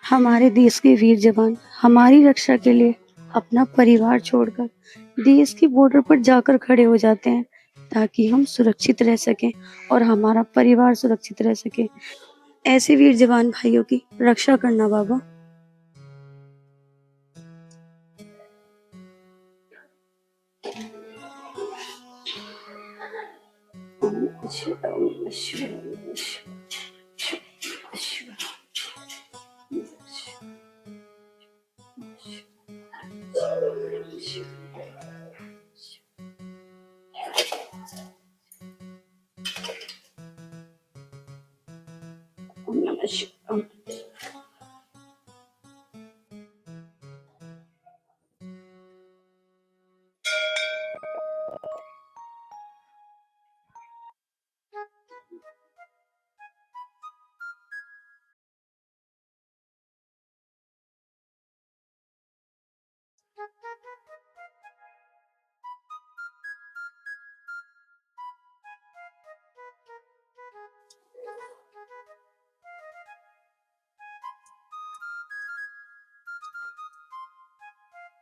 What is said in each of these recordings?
हमारे देश के वीर जवान हमारी रक्षा के लिए अपना परिवार छोड़कर देश की बॉर्डर पर जाकर खड़े हो जाते हैं ताकि हम सुरक्षित रह सकें और हमारा परिवार सुरक्षित रह सके। ऐसे वीर जवान भाइयों की रक्षा करना बाबा।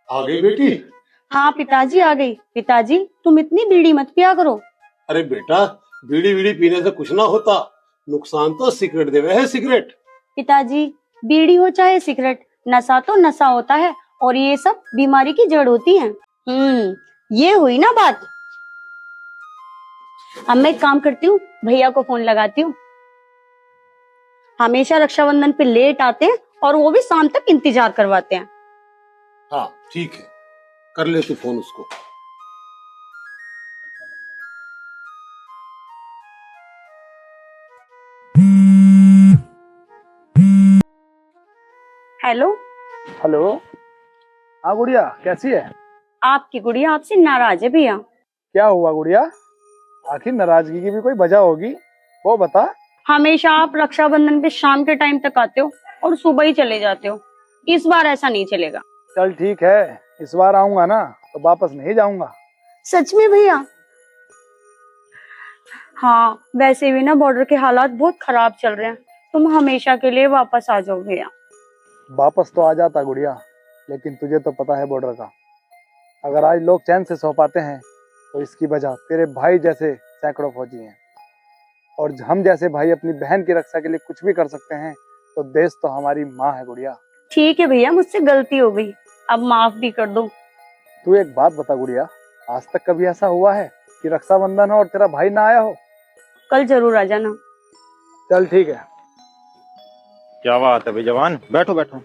आ गई बेटी? हाँ पिताजी आ गई। पिताजी तुम इतनी बीड़ी मत पिया करो। अरे बेटा, बीड़ी बीड़ी पीने से कुछ ना होता, नुकसान तो सिगरेट देवे है सिगरेट। पिताजी बीड़ी हो चाहे सिगरेट, नशा तो नशा होता है और ये सब बीमारी की जड़ होती है। ये हुई ना बात। अब मैं एक काम करती हूँ, भैया को फोन लगाती हूँ। हमेशा रक्षाबंधन पे लेट आते हैं और वो भी शाम तक इंतजार करवाते हैं। हाँ ठीक है, कर ले तू फोन उसको। हेलो। हेलो। हाँ गुड़िया, कैसी है? आपकी गुड़िया आपसे नाराज है भैया। क्या हुआ गुड़िया? आखिर नाराजगी की भी कोई वजह होगी, वो बता। हमेशा आप रक्षाबंधन पे शाम के टाइम तक आते हो और सुबह ही चले जाते हो। इस बार ऐसा नहीं चलेगा। चल ठीक है, इस बार आऊंगा ना तो वापस नहीं जाऊंगा। सच में भैया? हाँ वैसे भी ना बॉर्डर के हालात बहुत खराब चल रहे हैं, तुम हमेशा के लिए वापस आ जाओ भैया। वापस तो आ जाता गुड़िया, लेकिन तुझे तो पता है बॉर्डर का, अगर आज लोग चैन से सो पाते हैं तो इसकी वजह तेरे भाई जैसे सैकड़ों फौजी हैं। और हम जैसे भाई अपनी बहन की रक्षा के लिए कुछ भी कर सकते हैं तो देश तो हमारी माँ है गुड़िया। ठीक है भैया, मुझसे गलती हो गई, अब माफ भी कर दो। तू एक बात बता गुड़िया, आज तक कभी ऐसा हुआ है कि रक्षाबंधन हो और तेरा भाई ना आया हो? कल जरूर आ जाना। चल ठीक है। क्या बात है भाई जवान, बैठो बैठो।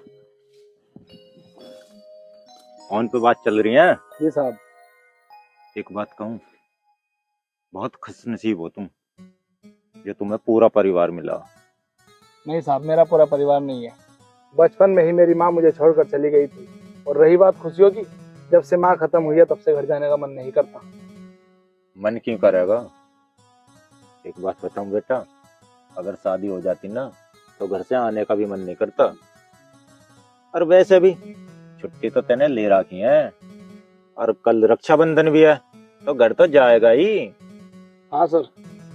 फोन पे बात चल रही है? जी साहब। एक बात कहूँ, बहुत खुशनसीब हो तुम, ये तुम्हें पूरा परिवार मिला। नहीं साहब, मेरा पूरा परिवार नहीं है। बचपन में ही मेरी माँ मुझे छोड़कर चली गई थी, और रही बात खुशियों की, जब से माँ खत्म हुई है तब से घर जाने का मन नहीं करता। मन क्यों करेगा? एक बात बताऊं बेटा, अगर शादी हो जाती ना तो घर से आने का भी मन नहीं करता। और वैसे भी छुट्टी तो तैने ले रखी है, और कल रक्षाबंधन भी है तो घर तो जाएगा ही। हाँ सर,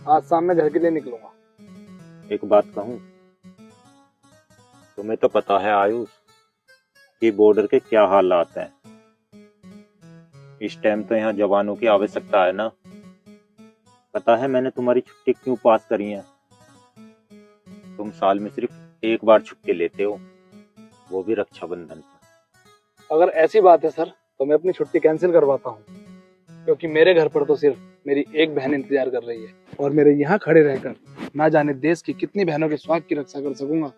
आज शाम में घर के लिए निकलूंगा। एक बात कहूं, तुम्हें तो पता है आयुष कि बॉर्डर के क्या हालात हैं। इस टाइम तो यहाँ जवानों की आवश्यकता है ना। पता है मैंने तुम्हारी छुट्टी क्यों पास करी है? तुम साल में सिर्फ एक बार छुट्टी लेते हो, वो भी रक्षाबंधन पर। अगर ऐसी बात है सर तो मैं अपनी छुट्टी कैंसिल करवाता हूँ, क्योंकि मेरे घर पर तो सिर्फ मेरी एक बहन इंतजार कर रही है, और मेरे यहाँ खड़े रहकर ना जाने देश की कितनी बहनों के स्वास्थ्य की रक्षा कर सकूंगा।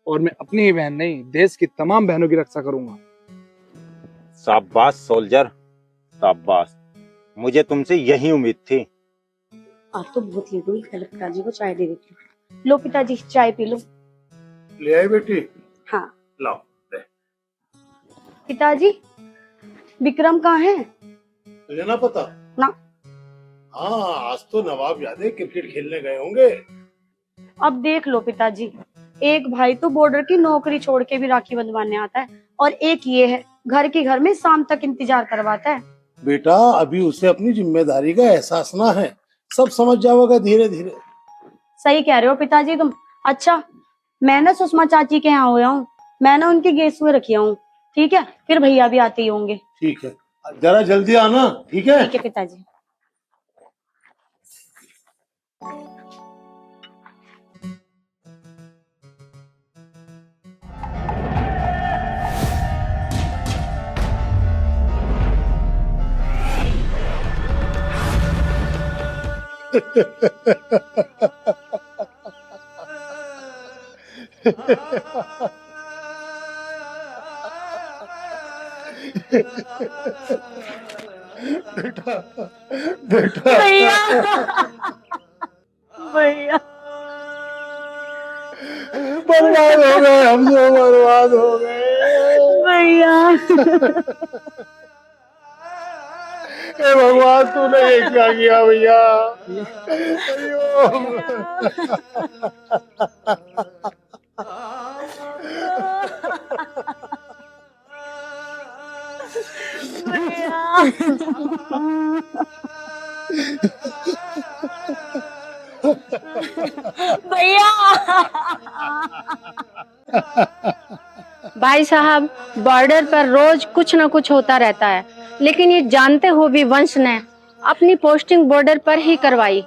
और मैं अपनी ही बहन नहीं, देश की तमाम बहनों की रक्षा करूंगा। शाबाश सोल्जर, शाबाश। मुझे तुमसे यही उम्मीद थी। आज तो बहुत लेट हुई, पहले पिताजी को चाय दे देती हूँ। लो पिताजी चाय पी लो। ले आई बेटी? हाँ। लाओ ले। पिताजी विक्रम कहाँ है? तुझे ना पता? ना। हाँ, आज तो नवाब यादव क्रिकेट खेलने गए होंगे। अब देख लो पिताजी, एक भाई तो बॉर्डर की नौकरी छोड़ के भी राखी बंधवाने आता है, और एक ये है घर के घर में शाम तक इंतजार करवाता है। बेटा, अभी उसे अपनी जिम्मेदारी का एहसास ना है, सब समझ जाओगे धीरे धीरे। सही कह रहे हो पिताजी तुम। अच्छा मैं ना सुषमा चाची के यहाँ हुआ हूँ, मैं ना उनके गेस्ट में रखी हूँ। ठीक है, फिर भैया भी आते ही होंगे। ठीक है, जरा जल्दी आना। ठीक है। ठीक है पिताजी। बेटा, बेटा, भैया भैया बर्बाद हो गए, हम सब बर्बाद हो गए। भैया हे भगवान, तूने ये क्या किया भैया? अयो। भैया भाई साहब, बॉर्डर पर रोज कुछ न कुछ होता रहता है, लेकिन ये जानते हो भी वंश ने अपनी पोस्टिंग बॉर्डर पर ही करवाई।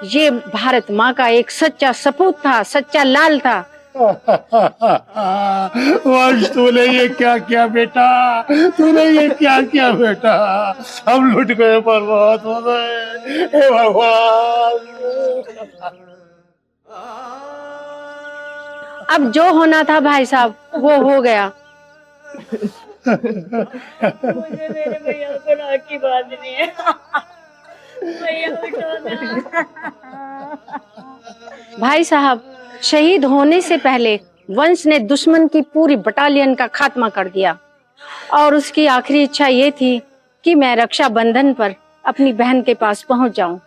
ये भारत माँ का एक सच्चा सपूत था, सच्चा लाल था। वंश, तूने ये क्या किया बेटा? तूने ये क्या किया बेटा? हम लुट गए, बर्बाद हो गए। हे भगवान। अब जो होना था भाई साहब वो हो गया। मुझे मेरे भैया को राखी बांधनी है। भैया उठो ना। भाई साहब, शहीद होने से पहले वंश ने दुश्मन की पूरी बटालियन का खात्मा कर दिया और उसकी आखिरी इच्छा ये थी कि मैं रक्षा बंधन पर अपनी बहन के पास पहुंच जाऊं।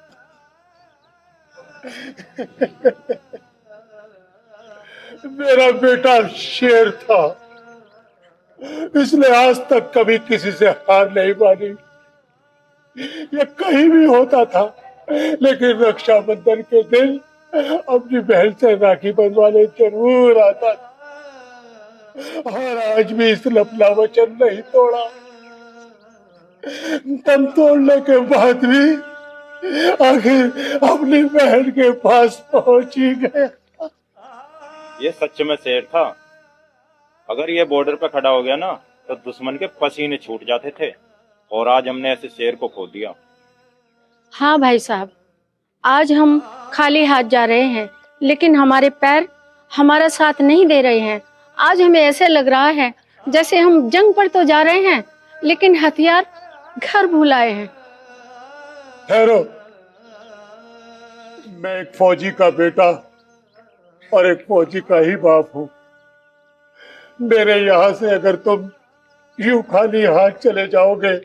मेरा बेटा शेर था, इसने आज तक कभी किसी से हार नहीं मानी। ये कहीं भी होता था, लेकिन रक्षाबंधन के दिन अपनी बहन से राखी बंधवाने जरूर आता था। और आज भी इसने अपना वचन नहीं तोड़ा। दम तोड़ने के बाद भी आखिर अपनी बहन के पास पहुंच ही गया। ये सच में शेर था। अगर ये बॉर्डर पर खड़ा हो गया ना तो दुश्मन के पसीने छूट जाते थे, और आज हमने ऐसे शेर को खो दिया। हाँ भाई साहब, आज हम खाली हाथ जा रहे हैं, लेकिन हमारे पैर हमारा साथ नहीं दे रहे हैं। आज हमें ऐसे लग रहा है जैसे हम जंग पर तो जा रहे हैं, लेकिन हथियार घर भुलाए हैं। ठहरो, मैं एक फौजी का बेटा और एक फौजी का ही बाप हूं। मेरे यहां से अगर तुम यूं खाली हाथ चले जाओगे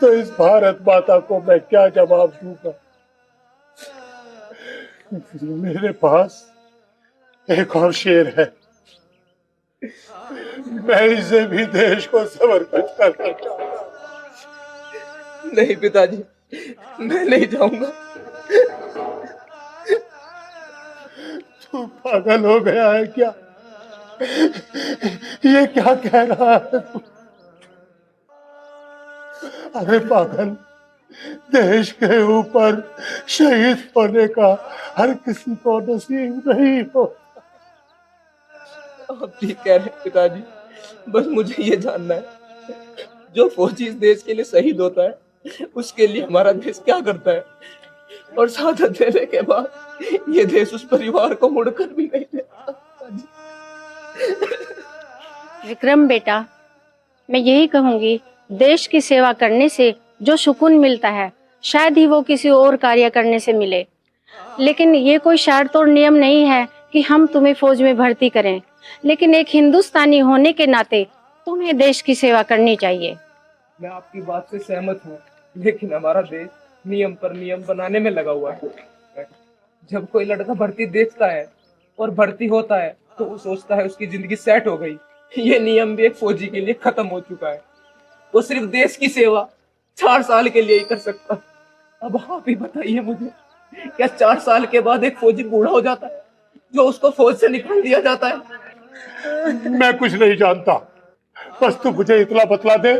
तो इस भारत माता को मैं क्या जवाब दूंगा? मेरे पास एक और शेर है, मैं इसे भी देश को समर्पित करना चाहता हूं। नहीं पिताजी, मैं नहीं जाऊंगा। तू पागल हो गया है क्या? ये क्या कह रहा है तू? अरे पागल, देश के ऊपर शहीद होने का हर किसी को नसीब नहीं हो। आप ठीक कह रहे हैं पिताजी, बस मुझे ये जानना है, जो फौजी इस देश के लिए शहीद होता है उसके लिए हमारा देश क्या करता है, और शहादत देने के बाद ये देश उस परिवार को मुड़कर भी नहीं देता। विक्रम बेटा, मैं यही कहूंगी, देश की सेवा करने से जो सुकून मिलता है शायद ही वो किसी और कार्य करने से मिले। लेकिन ये कोई शर्त और नियम नहीं है कि हम तुम्हें फौज में भर्ती करें, लेकिन एक हिंदुस्तानी होने के नाते तुम्हें देश की सेवा करनी चाहिए। मैं आपकी बात से सहमत हूँ, लेकिन हमारा देश नियम पर नियम बनाने में लगा हुआ है। जब कोई लड़का भर्ती देखता है और भर्ती होता है तो वो सोचता है उसकी जिंदगी सेट हो गई। ये नियम भी एक फौजी के लिए खत्म हो चुका है। वो सिर्फ देश की सेवा 4 साल के लिए ही कर सकता। अब आप ही बताइए मुझे, क्या 4 साल के बाद एक फौजी बूढ़ा हो जाता है जो उसको फौज से निकाल दिया जाता है? मैं कुछ नहीं जानता, बस तू मुझे इतना बतला दे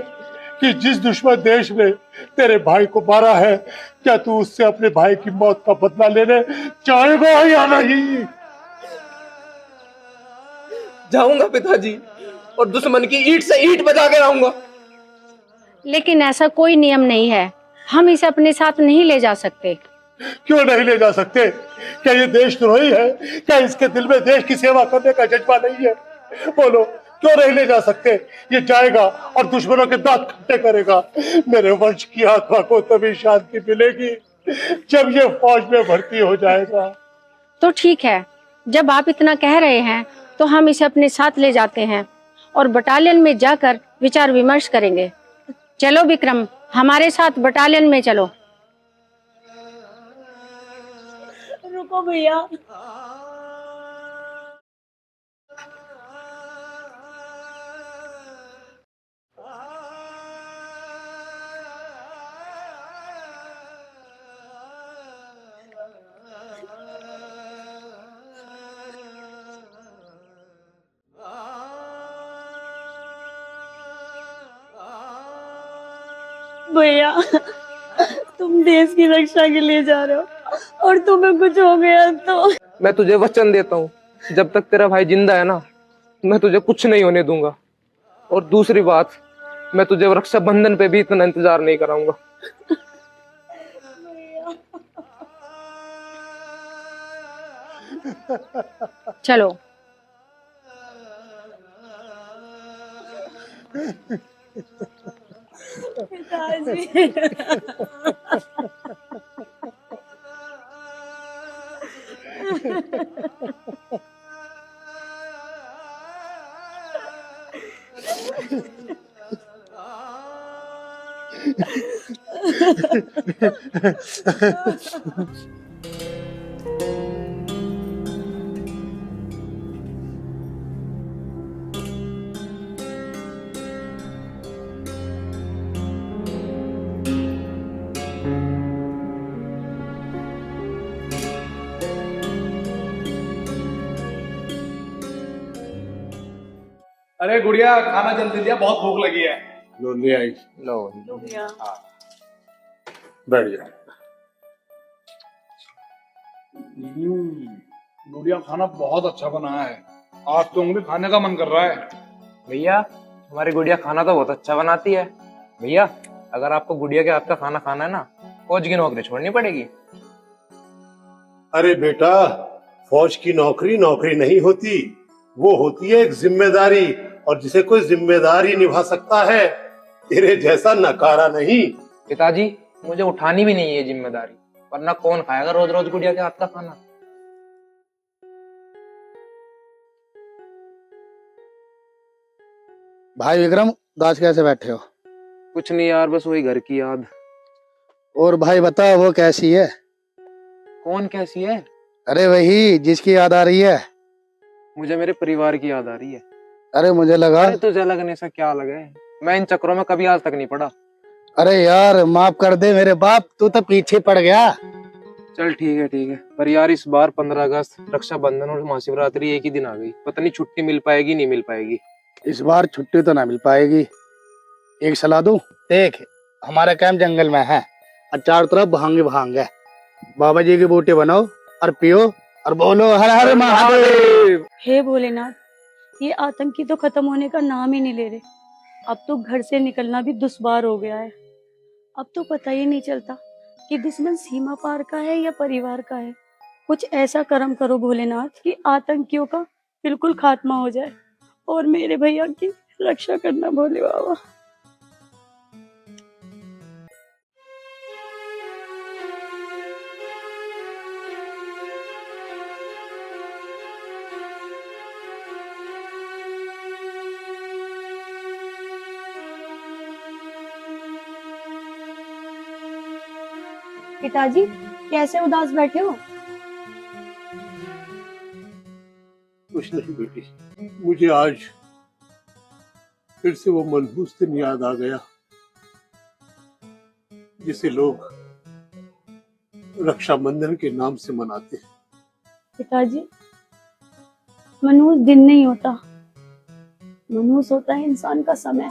कि जिस दुश्मन देश ने तेरे भाई को मारा है, क्या तू उससे अपने भाई की मौत का बदला लेने चाहेगा या नहीं? जाऊंगा पिताजी, और दुश्मन की ईंट से ईंट बजा के आऊंगा। लेकिन ऐसा कोई नियम नहीं है, हम इसे अपने साथ नहीं ले जा सकते। क्यों नहीं ले जा सकते? क्या ये देशद्रोही है? क्या इसके दिल में देश की सेवा करने का जज्बा नहीं है? बोलो, क्यों नहीं ले जा सकते? ये जाएगा और दुश्मनों के दांत खट्टे करेगा। मेरे वंश की आत्मा को तभी शांति मिलेगी जब ये फौज में भर्ती हो जाएगा। तो ठीक है, जब आप इतना कह रहे हैं तो हम इसे अपने साथ ले जाते हैं और बटालियन में जाकर विचार विमर्श करेंगे। चलो विक्रम, हमारे साथ बटालियन में चलो। रुको भैया। भैया, तुम देश की रक्षा के लिए जा रहे हो और तुम्हें कुछ हो गया तो? मैं तुझे वचन देता हूँ, जब तक तेरा भाई जिंदा है ना, मैं तुझे कुछ नहीं होने दूंगा। और दूसरी बात, मैं तुझे रक्षाबंधन पे भी इतना इंतजार नहीं कराऊंगा। चलो। पिताजी। अरे गुड़िया, खाना जल्दी दिया, बहुत भूख लगी है। लो ले आई। लो। बैठ जा। गुड़िया, खाना बहुत अच्छा बना है। आज तो उंगली खाने का मन कर रहा है। भैया, हमारी गुड़िया खाना तो बहुत अच्छा बनाती है। भैया, अगर आपको गुड़िया के हाथ का खाना खाना है ना, फौज की नौकरी छोड़नी पड़ेगी। अरे बेटा, फौज की नौकरी नौकरी नहीं होती, वो होती है एक जिम्मेदारी, और जिसे कोई जिम्मेदारी निभा सकता है, तेरे जैसा नकारा नहीं। पिताजी, मुझे उठानी भी नहीं है ये जिम्मेदारी, वरना कौन खाएगा रोज रोज गुड़िया के हाथ का खाना। भाई विक्रम, उदास कैसे बैठे हो? कुछ नहीं यार, बस वही घर की याद। और भाई बता, वो कैसी है? कौन कैसी है? अरे वही जिसकी याद आ रही है। मुझे मेरे परिवार की याद आ रही है। अरे मुझे लगा। अरे तुझे लगने से क्या लगे, मैं इन चक्रों में कभी आज तक नहीं पड़ा। अरे यार माफ कर दे मेरे बाप, तू तो पीछे पड़ गया। चल ठीक है, पर यार इस बार 15 अगस्त, रक्षाबंधन और महाशिवरात्रि एक ही दिन आ गई। पता नहीं छुट्टी मिल पाएगी नहीं मिल पाएगी। इस बार छुट्टी तो ना मिल पाएगी। एक सलाह दूं? देख, हमारा कैंप जंगल में है और चारों तरफ भांग है। बाबा जी की बूटी बनाओ और पियो और बोलो हर हर महादेव। हे भोलेनाथ, ये आतंकी तो खत्म होने का नाम ही नहीं ले रहे। अब तो घर से निकलना भी दुश्वार हो गया है। अब तो पता ही नहीं चलता कि दुश्मन सीमा पार का है या परिवार का है। कुछ ऐसा कर्म करो भोलेनाथ कि आतंकियों का बिल्कुल खात्मा हो जाए और मेरे भैया की रक्षा करना भोले बाबा। पिताजी, कैसे उदास बैठे हो? कुछ नहीं बेटी, मुझे आज फिर से वो मनहूस दिन याद आ गया जिसे लोग रक्षाबंधन के नाम से मनाते हैं। पिताजी, मनहूस दिन नहीं होता, मनहूस होता है इंसान का समय,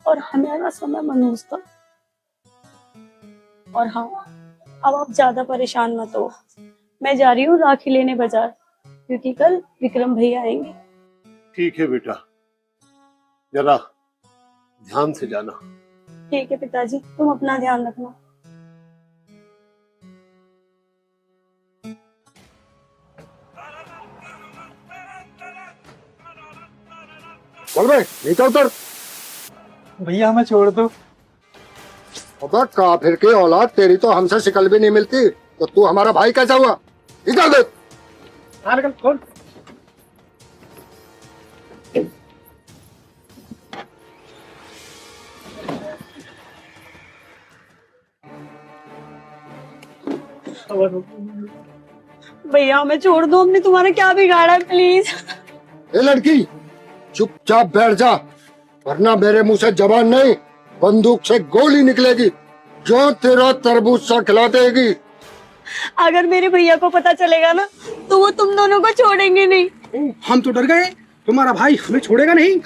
और हमारा समय मनहूस था। और हाँ, अब आप ज्यादा परेशान मत हो, मैं जा रही हूँ राखी लेने बाजार, क्योंकि कल विक्रम भैया आएंगे। ठीक है बेटा, जरा ध्यान से जाना। ठीक है पिताजी, तुम अपना ध्यान रखना। बोल भाई नीचे उतर। भैया हमें छोड़ दो। अबे काफिर की औलाद, तेरी तो हमसे शिकल भी नहीं मिलती, तो तू हमारा भाई कैसा हुआ? निकल दे। कौन? भैया हमें छोड़ दो, हमने तुम्हारा क्या बिगाड़ा है, प्लीज। ए लड़की, चुपचाप बैठ जा, वरना मेरे मुंह से जबान नहीं, बंदूक से गोली निकलेगी जो तेरा तरबूज सा खिला देगी। अगर मेरे भैया को पता चलेगा ना, तो वो तुम दोनों को छोड़ेंगे नहीं। हम तो डर गए, तुम्हारा भाई हमें छोड़ेगा नहीं।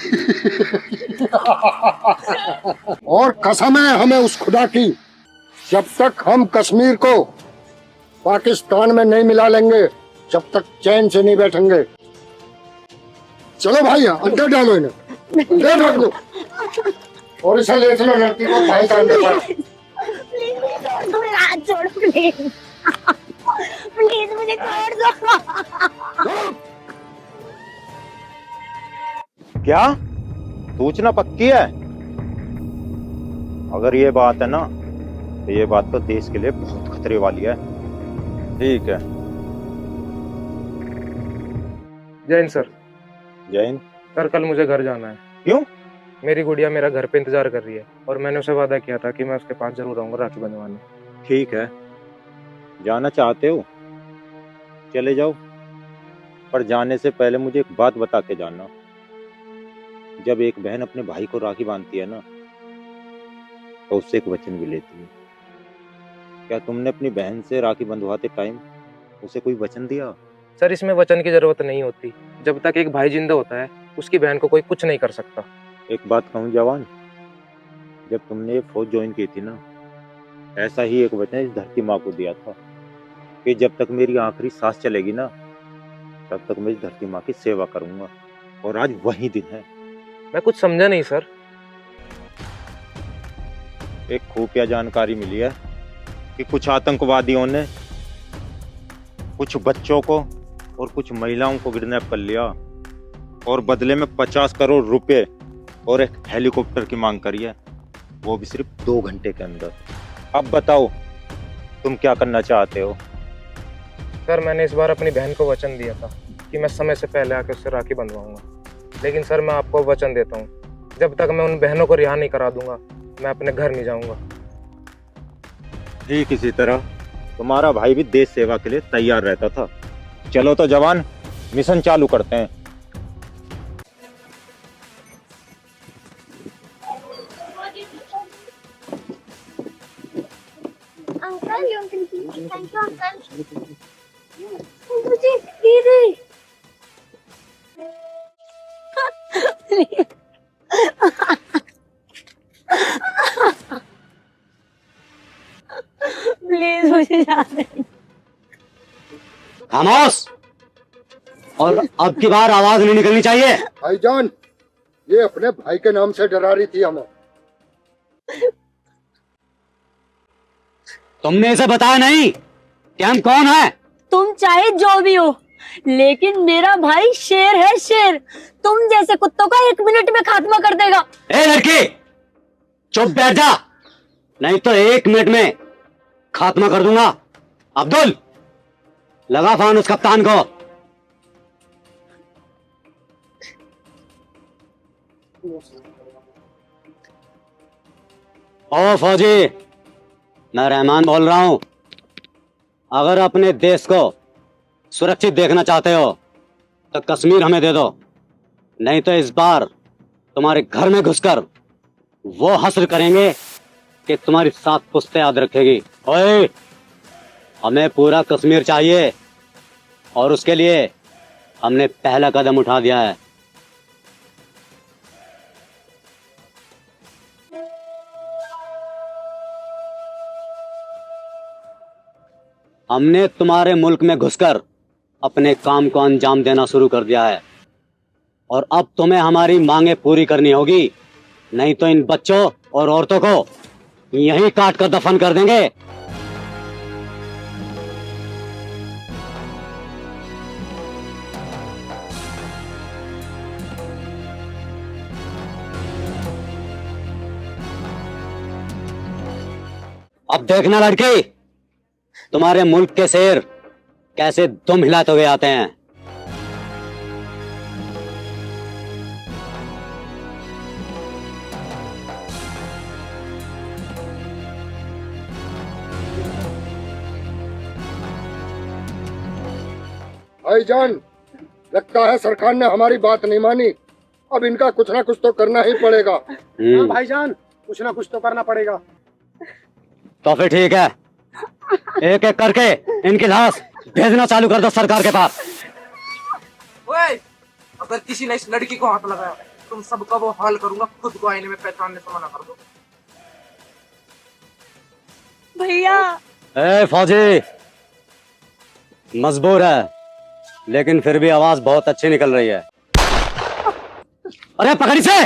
और कसम है हमें उस खुदा की, जब तक हम कश्मीर को पाकिस्तान में नहीं मिला लेंगे, जब तक चैन से नहीं बैठेंगे। चलो भाई, अंदर डालो इन्हें, अंदर रख दो, और इसे ले चलो लड़की को भाई का अंदर पर। मेरा हाथ छोड़ प्लीज, प्लीज मुझे छोड़ दो। क्या सूचना पक्की है? अगर ये बात है ना, तो ये बात तो देश के लिए बहुत खतरे वाली है। ठीक है। जय हिंद सर। जय हिंद। सर कल मुझे घर जाना है। क्यों? मेरी गुड़िया मेरा घर पे इंतजार कर रही है, और मैंने उसे वादा किया था कि मैं उसके पास जरूर आऊंगा राखी बंधवाने। ठीक है, जाना चाहते हो चले जाओ, पर जाने से पहले मुझे एक बात बता के जाना। जब एक बहन अपने भाई को राखी बांधती है ना, तो उससे एक वचन भी लेती है। क्या तुमने अपनी बहन से राखी बंधवाते टाइम उसे कोई वचन दिया? सर इसमें वचन की जरूरत नहीं होती, जब तक एक भाई जिंदा होता है उसकी बहन को कोई कुछ नहीं कर सकता। एक बात कहूँ जवान, जब तुमने ये फौज ज्वाइन की थी ना, ऐसा ही एक वचन इस धरती माँ को दिया था कि जब तक मेरी आखिरी सांस चलेगी ना, तब तक मैं इस धरती माँ की सेवा करूंगा। और आज वही दिन है। मैं कुछ समझा नहीं सर। एक खुफिया जानकारी मिली है कि कुछ आतंकवादियों ने कुछ बच्चों को और कुछ महिलाओं को किडनैप कर लिया, और बदले में 50 करोड़ रुपए और एक हेलीकॉप्टर की मांग करी है, वो भी सिर्फ 2 घंटे के अंदर। अब बताओ तुम क्या करना चाहते हो? सर मैंने इस बार अपनी बहन को वचन दिया था कि मैं समय से पहले आकर उससे राखी बंधवाऊंगा, लेकिन सर मैं आपको वचन देता हूँ, जब तक मैं उन बहनों को रिहा नहीं करा दूंगा, मैं अपने घर नहीं जाऊंगा। ठीक इसी तरह तुम्हारा भाई भी देश सेवा के लिए तैयार रहता था। चलो तो जवान, मिशन चालू करते हैं। दीदी प्लीज मुझे जाने दो। खामोश, और अब की बार आवाज नहीं निकलनी चाहिए। भाईजान, ये अपने भाई के नाम से डरा रही थी हमें। तुमने इसे बताया नहीं कि हम कौन है? तुम चाहे जो भी हो, लेकिन मेरा भाई शेर है, शेर। तुम जैसे कुत्तों का 1 मिनट में खात्मा कर देगा। ए लड़की, चुप बैठ जा, नहीं तो 1 मिनट में खात्मा कर दूंगा। अब्दुल, लगा फोन उस कप्तान को। ओ फौजी, मैं रहमान बोल रहा हूं। अगर अपने देश को सुरक्षित देखना चाहते हो तो कश्मीर हमें दे दो, नहीं तो इस बार तुम्हारे घर में घुसकर वो हश्र करेंगे कि तुम्हारी 7 पुश्तें याद रखेगी। ओए, हमें पूरा कश्मीर चाहिए, और उसके लिए हमने पहला कदम उठा दिया है। हमने तुम्हारे मुल्क में घुसकर अपने काम को अंजाम देना शुरू कर दिया है और अब तुम्हें हमारी मांगे पूरी करनी होगी, नहीं तो इन बच्चों और औरतों को यहीं काट कर दफन कर देंगे। अब देखना लड़की, तुम्हारे मुल्क के शेर कैसे दुम हिलाते हुए आते हैं। भाईजान, लगता है सरकार ने हमारी बात नहीं मानी। अब इनका कुछ ना कुछ तो करना ही पड़ेगा। हाँ भाईजान, कुछ ना कुछ तो करना पड़ेगा। तो फिर ठीक है, एक एक करके इनकी लाश भेजना चालू कर दो सरकार के पास। ओए, अगर किसी ने इस लड़की को हाथ लगाया, तुम सबका वो हाल करूंगा, खुद को आईने में पहचानने से मना कर दो। भैया ए फौजी, मजबूर है लेकिन फिर भी आवाज बहुत अच्छी निकल रही है। अरे पकड़ी से।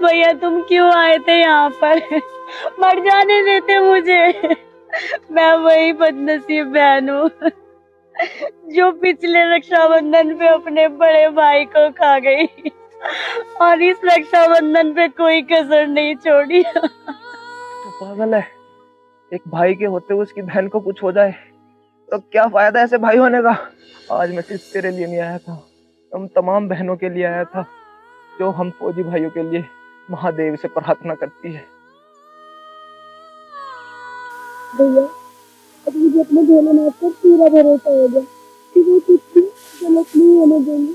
भैया तुम क्यों आए थे यहाँ पर? मर जाने देते मुझे। मैं वही बदनसीब बहन हूँ जो पिछले रक्षाबंधन पे अपने बड़े भाई को खा गई और इस रक्षाबंधन पे कोई कसर नहीं छोड़ी। तो पागल है, एक भाई के होते हुए उसकी बहन को कुछ हो जाए तो क्या फायदा ऐसे भाई होने का। आज मैं सिर्फ तेरे लिए नहीं आया था, हम तमाम बहनों के लिए आया था जो हम फौजी भाइयों के लिए महादेव से प्रार्थना करती है। भैया अब मुझे अपने भोलेनाथ पर पूरा भरोसा हो गया कि वो कुछ भी गलत नहीं होने देंगे।